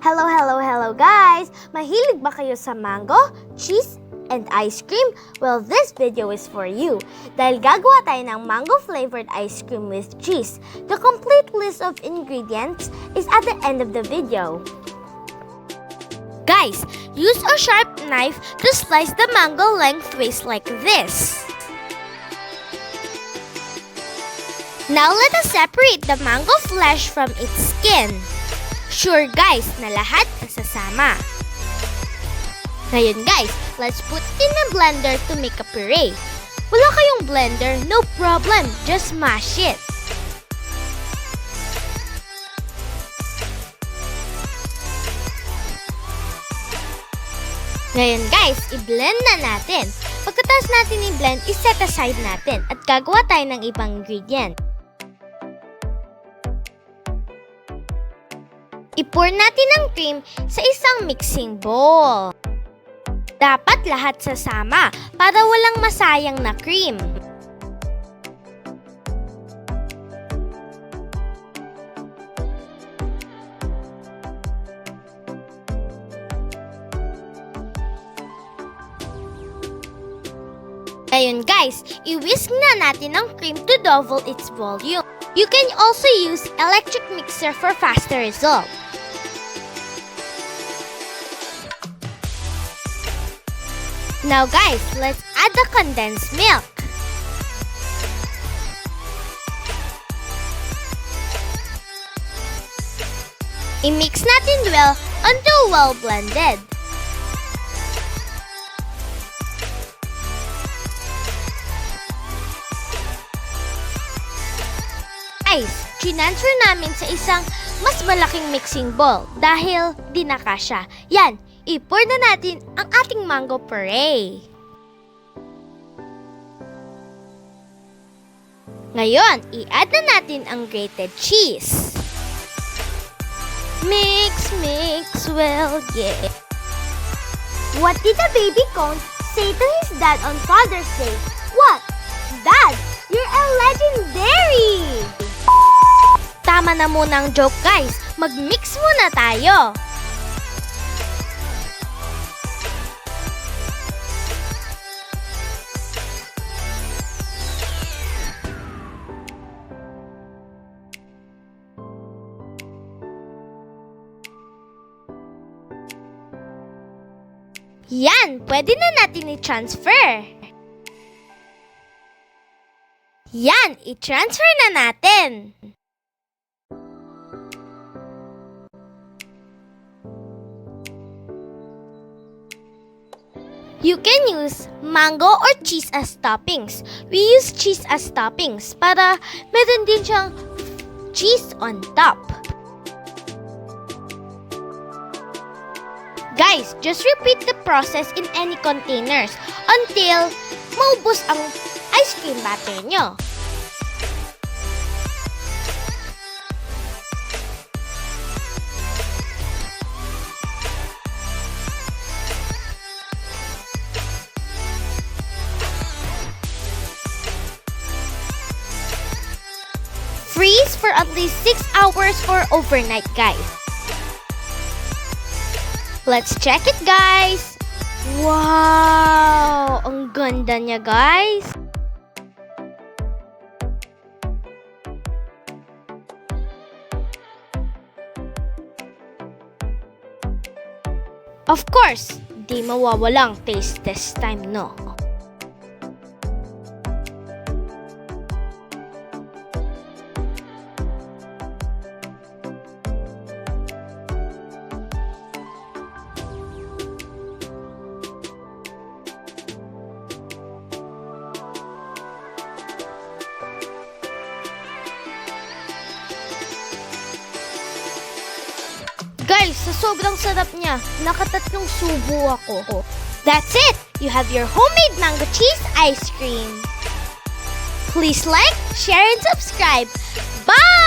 Hello guys! Mahilig ba kayo sa mango, cheese, and ice cream? Well, this video is for you. Dahil gagawa tayo ng mango-flavored ice cream with cheese. The complete list of ingredients is at the end of the video. Guys, use a sharp knife to slice the mango lengthways like this. Now let us separate the mango flesh from its skin. Sure guys, na lahat nasasama. Ngayon guys, let's put in a blender to make a puree. Wala kayong blender? No problem, just mash it. Ngayon guys, i-blend na natin. Pagkatapos natin i-blend, i-set aside natin at gagawa tayo ng ibang ingredient. I-pour natin ang cream sa isang mixing bowl. Dapat lahat sasama para walang masayang na cream. Ngayon guys, i-whisk na natin ang cream to double its volume. You can also use electric mixer for faster result. Now guys, let's add the condensed milk. I-mix natin well until well blended. Guys, transfer namin sa isang mas malaking mixing bowl dahil di na kasya. Yan, i-pour na natin ang ating mango puree. Ngayon, i-add na natin ang grated cheese. Mix well, yeah. What did the baby cone say to his dad on Father's Day? What? Dad, you're a legendary! Tama na muna ang joke guys, mag-mix muna tayo. Yan, pwede na natin i-transfer. Yan, i-transfer na natin. You can use mango or cheese as toppings. We use cheese as toppings para meron din siyang cheese on top. Guys, just repeat the process in any containers until maubos ang ice cream batter nyo. Freeze for at least 6 hours or overnight, guys. Let's check it, guys. Wow! Ang ganda niya, guys. Of course, di mawawalang taste test time, no? Guys, sa sobrang sarap niya, nakatatlong subo ako. That's it! You have your homemade mango cheese ice cream. Please like, share, and subscribe. Bye!